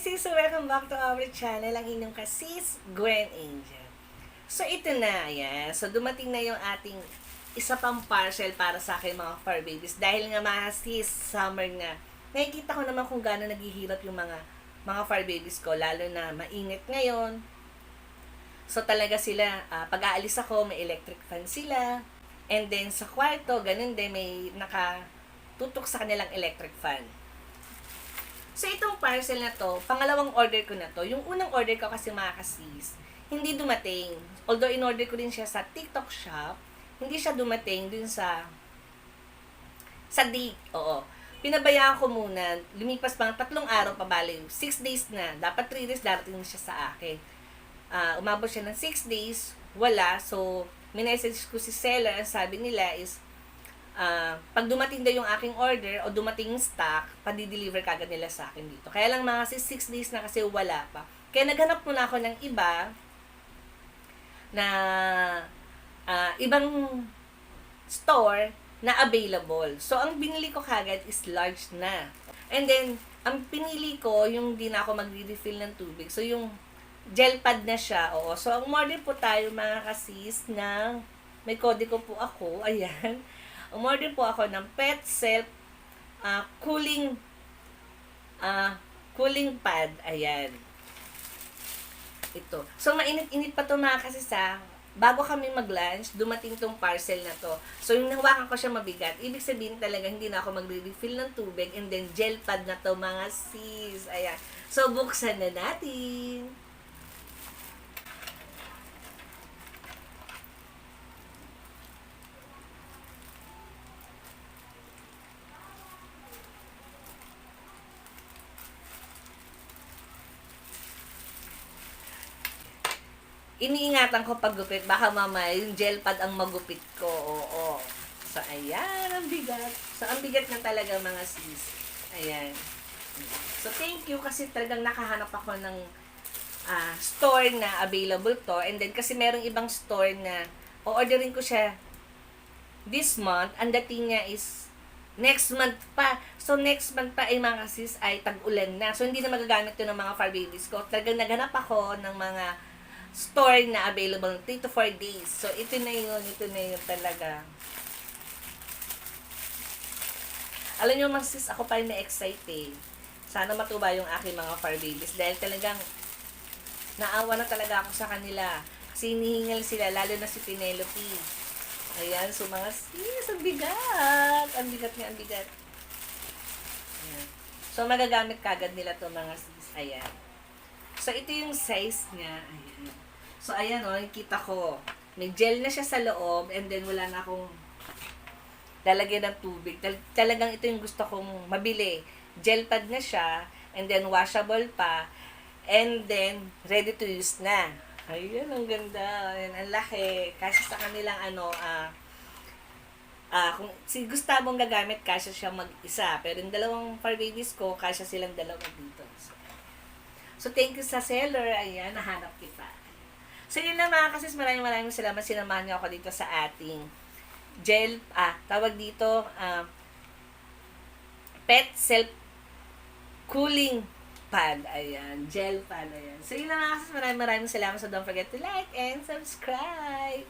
sis! Welcome back to our channel, ang inyong kasis, Gwen Angel. So, ito na, ayan. So, dumating na yung ating isa pang parcel para sa akin mga fur babies. Dahil nga mga sis, summer nga, nakikita ko naman kung gaano naghihirap yung mga fur babies ko, lalo na mainit ngayon. So, talaga sila, pag-aalis ako, may electric fan sila. And then, sa kwarto, ganun din, may nakatutok sa kanilang electric fan. So, itong parcel na to, pangalawang order ko na to. Yung unang order ko kasi mga kasis, hindi dumating. Although, in-order ko din siya sa TikTok shop, hindi siya dumating dun sa date. Oo. Pinabayaan ko muna, lumipas pang 3 araw pa bali, 6 days na. Dapat 3 days darating siya sa akin. Umabot siya ng 6 days, wala. So, minessage ko si seller, ang sabi nila is, pag dumating daw yung aking order o dumating yung stock, padi-deliver kagad nila sa akin dito. Kaya lang mga 6 days na kasi wala pa. Kaya naghanap muna ako ng iba na ibang store na available. So, ang binili ko kagad is large na. And then, ang pinili ko, yung di na ako magre-refill ng tubig. So, yung gel pad na siya. Oo. So, ang order po tayo mga kasis ng, may kode ko po ako. Ayan. Umorder po ako ng Pet Self cooling pad. Ayan. Ito. So, mainit-init pa to mga kasi bago kami mag-lunch, dumating tong parcel na to. So, yung nahawakan ko siya mabigat. Ibig sabihin talaga, hindi na ako magre-refill ng tubig. And then, gel pad na to mga sis. Ayan. So, buksan na natin. Iniingatan ko paggupit, baka mamaya yung gel pad ang magupit ko. Oo. So, ayan, ang bigat. So, ang bigat na talaga mga sis. Ayan. So, thank you kasi talagang nakahanap ako ng store na available to. And then, kasi merong ibang store na o-orderin ko siya this month. Ang dating niya is next month pa. So, next month pa ay mga sis ay tag-ulan na. So, hindi na magagamit to ng mga fur babies ko. Talagang naghanap ako ng mga store na available 3 to 4 days. So, ito na yun talaga. Alam nyo, sis, ako pa rin na-excite eh. Sana matuba yung aking mga fur babies dahil talagang naawa na talaga ako sa kanila. Kasi hinihingal sila, lalo na si Penelope. Ayan, so mga sis, ang bigat. Ang bigat nga, ang bigat. Ayan. So, magagamit kagad nila to mga sis. Ayan. So, ito yung size niya. Ayan. So, ayan o, nakikita ko. May gel na siya sa loob and then wala na akong lalagyan ng tubig. Talagang ito yung gusto kong mabili. Gel pad na siya and then washable pa and then ready to use na. Ayan, ang ganda. Ayan, ang laki. Kasi sa kanilang kung si Gustavo ang gagamit, kasya siya mag-isa. Pero yung dalawang fur babies ko, kasya silang dalawa dito. So, thank you sa seller. Ayan, nahanap kita. So, yun na mga kasis, maraming salamat. Sinamahan niyo ako dito sa ating gel, tawag dito, Pet Self cooling pad. Ayan, gel pad. Ayan. So, yun na mga kasis, maraming salamat. So, don't forget to like and subscribe.